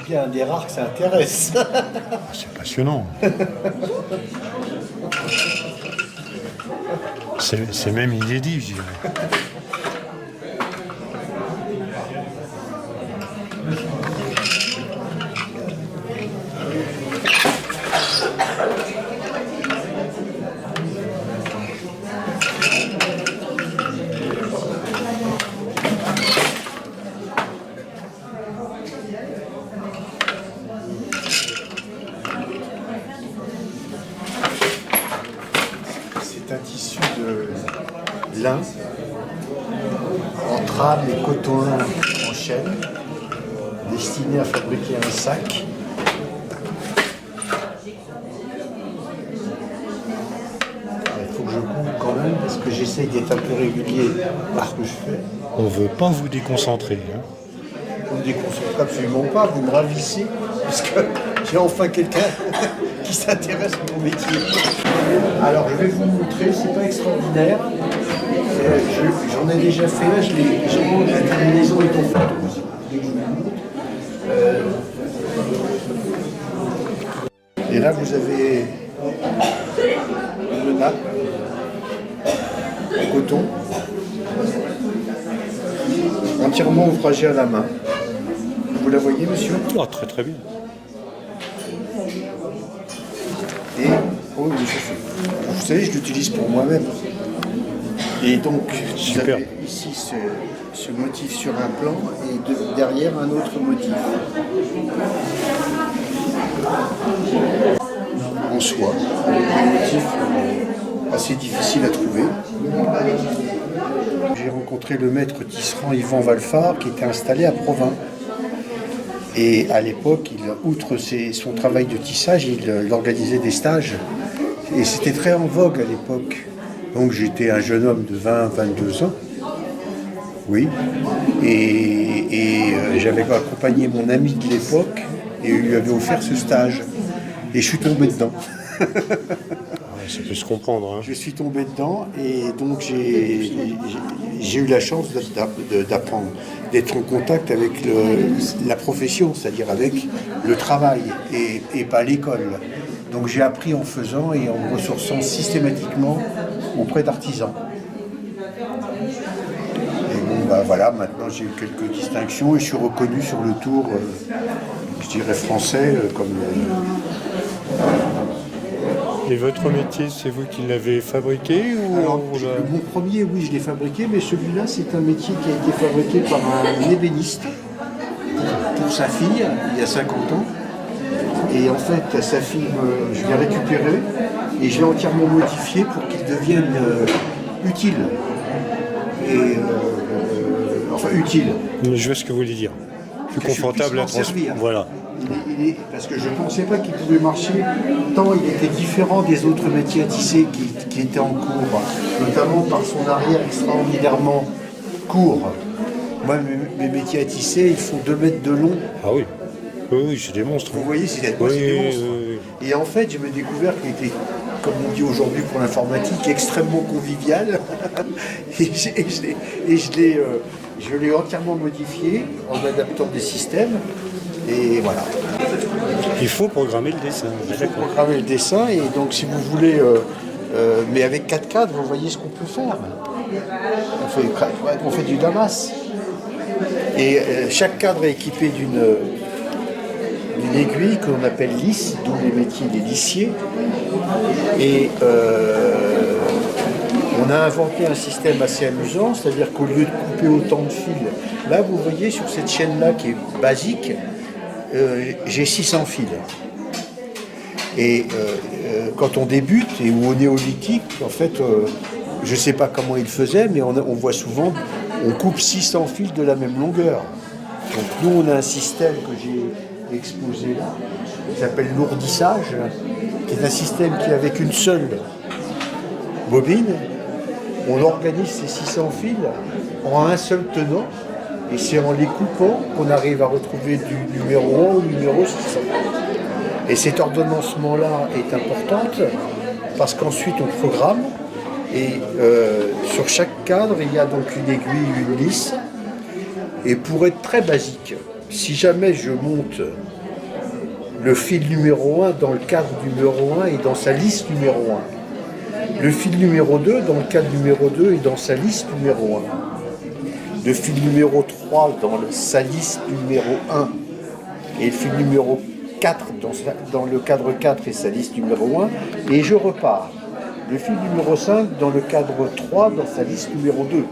bien un des rares que ça intéresse. C'est passionnant. C'est même inédit, je dirais. C'est un tissu de lin, en trame et coton lin en chaîne, destiné à fabriquer un sac. Il faut que je coupe quand même parce que j'essaye d'être un peu régulier dans ce que je fais. On ne veut pas vous déconcentrer. Hein. Vous ne me déconcentrez absolument pas, vous me ravissez, parce que j'ai enfin quelqu'un qui s'intéresse à mon métier. Alors je vais vous montrer, c'est pas extraordinaire. J'en ai déjà fait là, la terminaison est en photo aussi. Et là vous avez une nappe en coton, entièrement ouvragée à la main. Vous la voyez, monsieur? Oh, très très bien. Et, oh, vous savez, je l'utilise pour moi-même. Et donc, vous avez ici ce motif sur un plan et derrière un autre motif. En soie. Un motif assez difficile à trouver. J'ai rencontré le maître tisserand Yvan Valfard qui était installé à Provins. Et à l'époque, outre son travail de tissage, il organisait des stages. Et c'était très en vogue à l'époque. Donc j'étais un jeune homme de 20-22 ans. Oui. Et j'avais accompagné mon ami de l'époque et il lui avait offert ce stage. Et je suis tombé dedans. Ça peut se comprendre. Hein. Je suis tombé dedans et donc j'ai eu la chance d'apprendre, d'être en contact avec la profession, c'est-à-dire avec le travail et pas l'école. Donc j'ai appris en faisant et en me ressourçant systématiquement auprès d'artisans. Et bon, bah voilà, maintenant j'ai eu quelques distinctions et je suis reconnu sur le tour, je dirais français, comme... Et votre métier, c'est vous qui l'avez fabriqué ou Alors, mon premier, oui, je l'ai fabriqué, mais celui-là, c'est un métier qui a été fabriqué par un ébéniste pour sa fille, il y a 50 ans. Et en fait, sa fille, je l'ai récupéré et je l'ai entièrement modifié pour qu'il devienne utile. Enfin, utile. Je vois ce que vous voulez dire. Plus confortable à servir. Voilà. Parce que je ne pensais pas qu'il pouvait marcher, tant il était différent des autres métiers à tisser qui étaient en cours, notamment par son arrière extraordinairement court. Moi, mes métiers à tisser, ils font 2 mètres de long. Ah oui, oui, c'est des monstres. Vous voyez, c'est des monstres. Et en fait, j'ai découvert qu'il était, comme on dit aujourd'hui pour l'informatique, extrêmement convivial. et je l'ai entièrement modifié en adaptant des systèmes. Et voilà. Il faut programmer le dessin. Il faut programmer le dessin et donc si vous voulez, mais avec 4 cadres, vous voyez ce qu'on peut faire. On fait du damas. Et chaque cadre est équipé d'une aiguille que l'on appelle lisse, d'où les métiers des lissiers. Et on a inventé un système assez amusant, c'est-à-dire qu'au lieu de couper autant de fils, là vous voyez sur cette chaîne-là qui est basique, j'ai 600 fils. Et quand on débute, et ou au néolithique, en fait, je ne sais pas comment ils faisaient, mais on voit souvent, on coupe 600 fils de la même longueur. Donc nous, on a un système que j'ai exposé là, qui s'appelle l'ourdissage, qui est un système qui, avec une seule bobine, on organise ces 600 fils en un seul tenant, et c'est en les coupant qu'on arrive à retrouver du numéro 1 au numéro 600. Et cet ordonnancement-là est important parce qu'ensuite on programme et sur chaque cadre il y a donc une aiguille, une lisse. Et pour être très basique, si jamais je monte le fil numéro 1 dans le cadre numéro 1 et dans sa liste numéro 1. Le fil numéro 2 dans le cadre numéro 2 et dans sa liste numéro 1. Le fil numéro 3 dans sa liste numéro 1 et le fil numéro 4 dans le cadre 4 et sa liste numéro 1, et je repars. Le fil numéro 5 dans le cadre 3 dans sa liste numéro 2.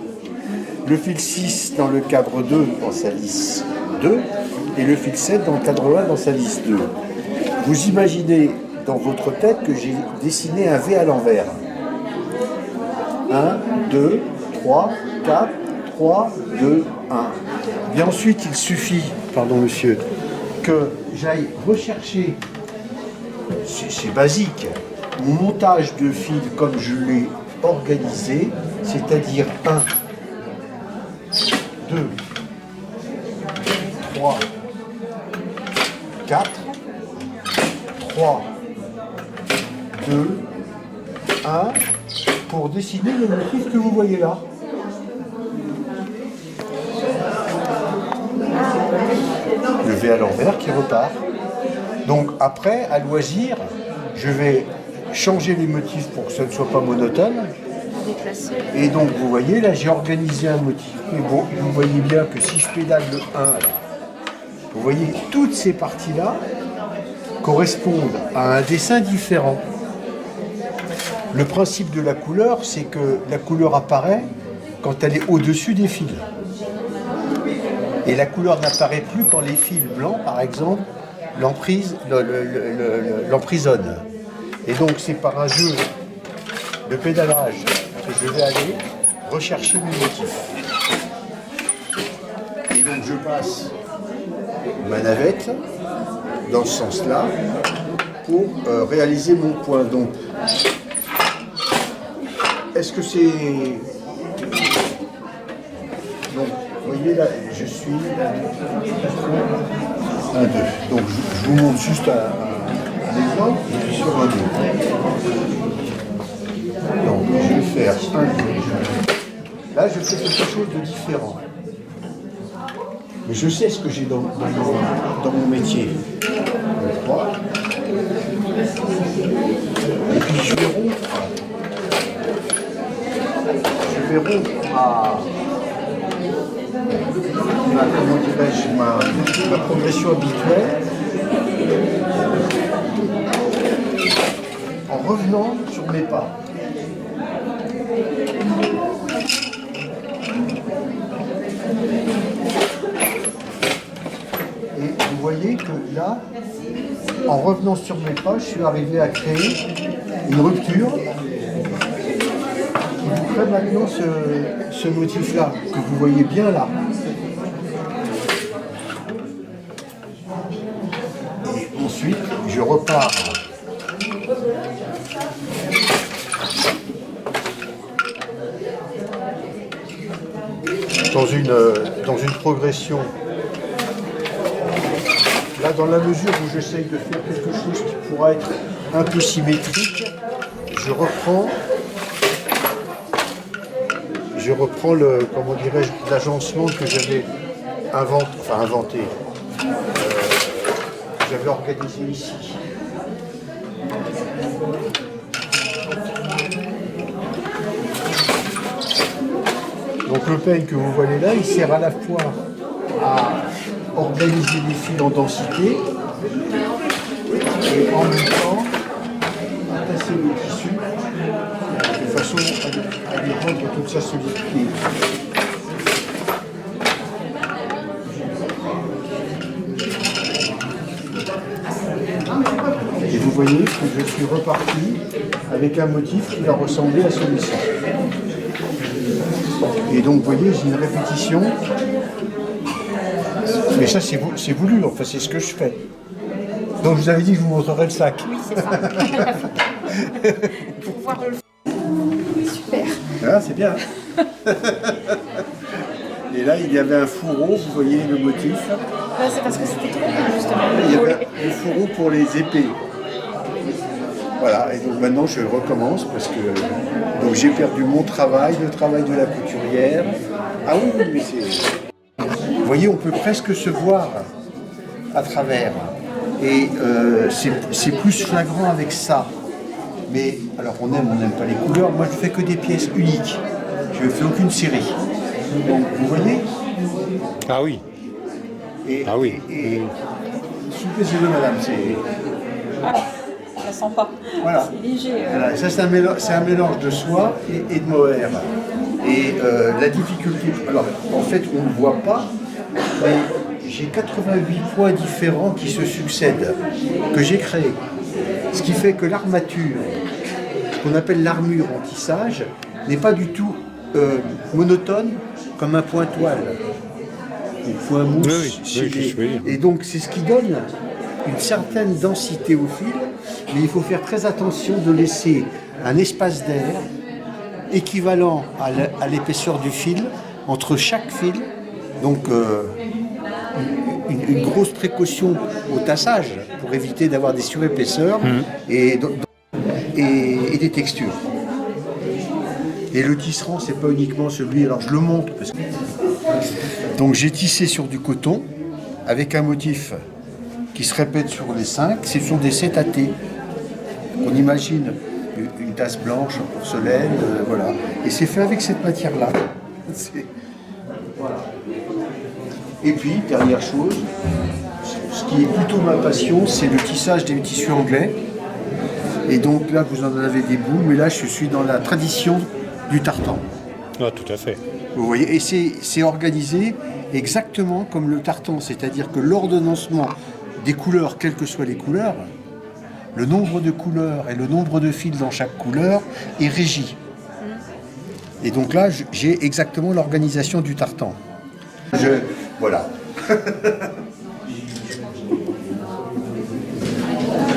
Le fil 6 dans le cadre 2 dans sa liste 2, et le fil 7 dans le cadre 1 dans sa liste 2. Vous imaginez dans votre tête que j'ai dessiné un V à l'envers. 1, 2, 3, 4, 3, 2, 1. Et ensuite, il suffit, pardon monsieur, que j'aille rechercher, c'est basique, mon montage de fil comme je l'ai organisé, c'est-à-dire 1, 2, 3, 4, 3, 2, 1, pour dessiner le motif que vous voyez là. Le V à l'envers qui repart. Donc après, à loisir, je vais changer les motifs pour que ce ne soit pas monotone. Et donc vous voyez, là j'ai organisé un motif. Mais bon, vous voyez bien que si je pédale le 1 là, vous voyez toutes ces parties-là correspondent à un dessin différent. Le principe de la couleur, c'est que la couleur apparaît quand elle est au-dessus des fils. Et la couleur n'apparaît plus quand les fils blancs, par exemple, l'emprisonnent. Et donc c'est par un jeu de pédalage que je vais aller rechercher mes motifs. Et donc je passe ma navette dans ce sens-là pour réaliser mon point. Donc, est-ce que c'est... Donc, vous voyez là, je suis 1, 2. Donc je vous montre juste un exemple, je suis sur un 2. Donc je vais faire 1, 2. Là je fais quelque chose de différent. Mais je sais ce que j'ai dans mon métier. 3. Et puis je vais rompre. Comment dirais-je, ma progression habituelle en revenant sur mes pas. Et vous voyez que là, en revenant sur mes pas, je suis arrivé à créer une rupture qui vous crée maintenant ce motif-là, que vous voyez bien là. Ensuite, je repars dans une progression. Là, dans la mesure où j'essaye de faire quelque chose qui pourra être un peu symétrique, je reprends comment dirais-je, l'agencement que j'avais inventé. J'avais organisé ici. Donc le peigne que vous voyez là, il sert à la fois à organiser les fils en densité et en même temps à tasser le tissu de façon à lui rendre toute sa solidité. Et vous voyez que je suis reparti avec un motif qui va ressembler à celui-ci. Et donc vous voyez, j'ai une répétition. Mais ça c'est voulu, enfin c'est ce que je fais. Donc je vous avais dit que je vous montrerai le sac. Oui, c'est ça. Pour voir le... Super. Ah, c'est bien. Et là, il y avait un fourreau, vous voyez le motif. C'est parce que c'était trop cool, justement. Il y avait un fourreau pour les épées. Voilà, et donc maintenant je recommence parce que donc j'ai perdu mon travail, le travail de la couturière. Ah oui, mais c'est... Vous voyez, on peut presque se voir à travers. Et c'est plus flagrant avec ça. Mais alors on n'aime pas les couleurs. Moi je fais que des pièces uniques. Je ne fais aucune série. Donc vous voyez. Ah oui. Ah oui. Et soupez-le, madame. Ça sent pas. Voilà. C'est léger. Voilà. Ça c'est un mélange de soie et de mohair. Et la difficulté. Alors en fait on ne le voit pas. Mais j'ai 88 points différents qui se succèdent, que j'ai créés. Ce qui fait que l'armature, ce qu'on appelle l'armure en tissage, n'est pas du tout monotone comme un point toile ou point mousse. Et donc c'est ce qui donne une certaine densité au fil, mais il faut faire très attention de laisser un espace d'air équivalent à l'épaisseur du fil entre chaque fil. Donc une grosse précaution au tassage pour éviter d'avoir des surépaisseurs et des textures. Et le tisserand, c'est pas uniquement celui, alors je le montre. Donc j'ai tissé sur du coton avec un motif qui se répète sur les 5. Ce sont des cétatés. On imagine une tasse blanche en porcelaine, voilà. Et c'est fait avec cette matière-là. Voilà. Et puis, dernière chose, ce qui est plutôt ma passion, c'est le tissage des tissus anglais. Et donc là, vous en avez des bouts, mais là, je suis dans la tradition du tartan. Ah, tout à fait. Vous voyez, et c'est organisé exactement comme le tartan, c'est-à-dire que l'ordonnancement des couleurs, quelles que soient les couleurs, le nombre de couleurs et le nombre de fils dans chaque couleur est régi. Et donc là, j'ai exactement l'organisation du tartan. Voilà.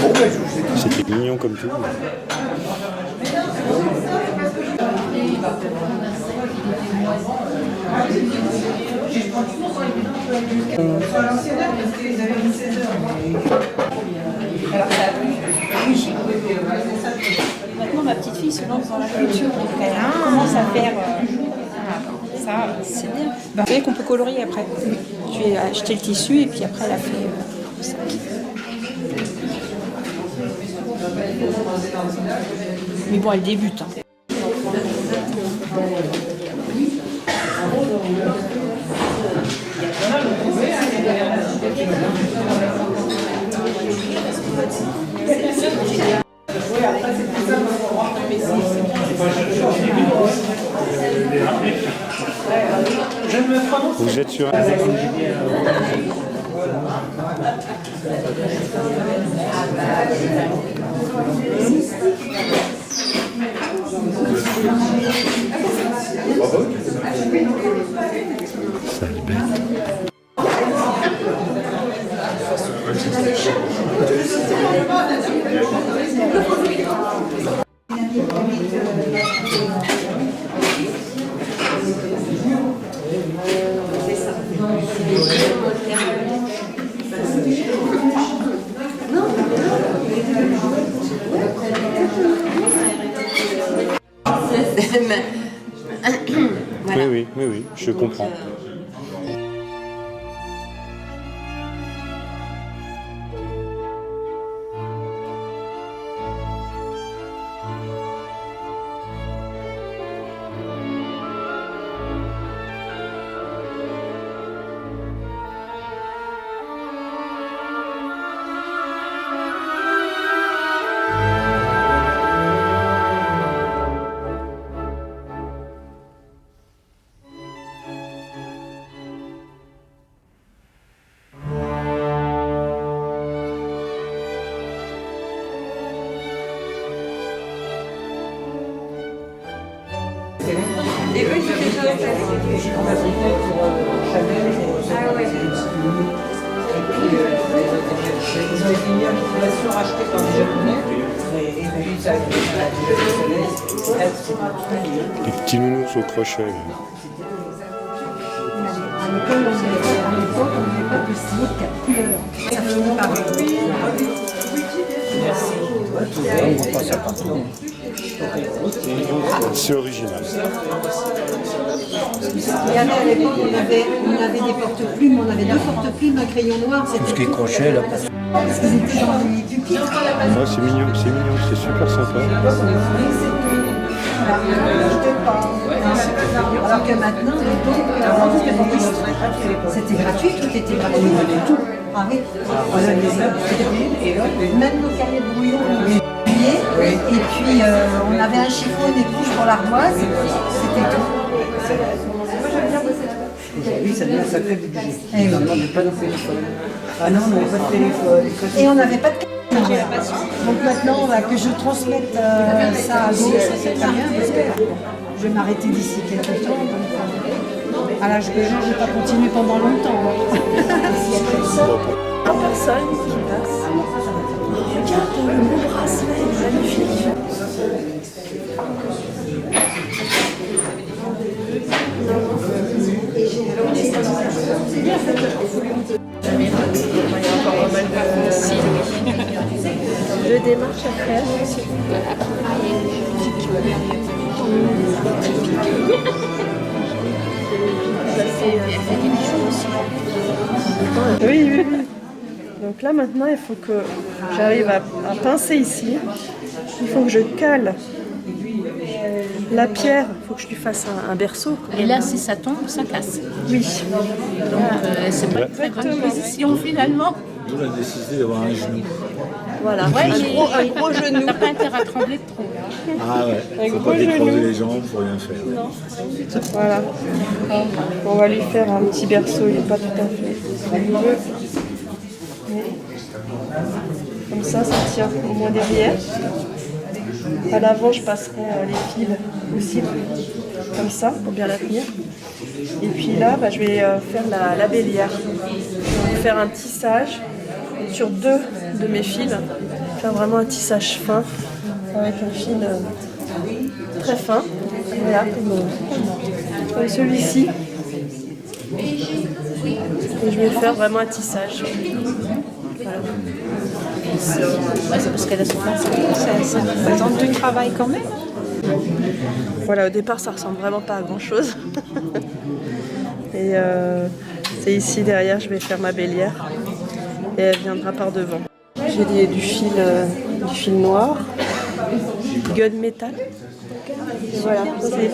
Bon, ben, c'était mignon comme tout. Maintenant, ma petite fille se lance dans la couture. Elle commence à faire. Ça, c'est bien. Vous savez qu'on peut colorier après. Je lui ai acheté le tissu et puis après, elle a fait le sac. Mais bon, elle débute. Hein. Vous êtes sur un... Sale bête. Voilà. Oui, je comprends. Et eux, ils étaient déjà installés. On a pris pour Chanel. Ah ouais. Et puis, ils ont été mis en liquidation, rachetés par des Japonais. Et puis, ça a été la Les petits nounous au crochet. À l'époque, on n'avait pas de slip couleur. Ça finit par... Merci. On voit pas ça partout. C'est original. Regardez, à l'époque, on avait des porte-plumes, on avait 2 porte-plumes à crayon noir. Tout ce qui est crochet, là. Parce qu'ils étaient dans les pupitres. Ouais, c'est mignon, c'est super sympa. Alors que maintenant, à l'époque, c'était gratuit, tout était gratuit. Tout. Ah oui. Même nos carnets de brouillon, on les publiait. Et puis, on avait un chiffon et des couches pour l'armoise. C'était tout. Aujourd'hui, ça devient un sacré budget. Eh oui. On n'avait pas de téléphone. Ah non, on n'avait pas de téléphone. Et on n'avait pas de donc maintenant, que je transmette ça à gauche, c'est très bien, parce que je vais m'arrêter d'ici quelques temps. Donc, à l'âge que j'ai, je ne vais pas continuer pendant longtemps. Personne qui passe. Regarde le beau bracelet, magnifique. Deux démarches à faire. Oui, oui, oui. Donc là maintenant il faut que j'arrive à pincer ici. Il faut que je cale la pierre, il faut que je lui fasse un berceau. Et là, si ça tombe, ça casse. Oui. Donc, c'est pas une très grande position finalement. D'où la décidé d'avoir un genou. Voilà, Ouais, un gros genou. T'as pas intérêt à trembler trop. Ah ouais, Un faut gros pas décroiser genou. les jambes pour rien faire. Voilà. On va lui faire un petit berceau, il n'est pas tout à fait comme il veut. Mais comme ça tient au moins derrière. À l'avant, je passerai les fils aussi, comme ça, pour bien la tenir. Et puis là, je vais faire la bélière. Je vais faire un tissage sur 2 de mes fils. Faire vraiment un tissage fin, avec un fil très fin. Voilà, comme celui-ci. Et je vais faire vraiment un tissage. Voilà. Ouais, c'est parce qu'elle a souffert. Ça représente du travail quand même. Voilà, au départ, ça ressemble vraiment pas à grand-chose. Et c'est ici derrière, je vais faire ma bélière. Et elle viendra par devant. J'ai du fil noir, gun métal. Et voilà, c'est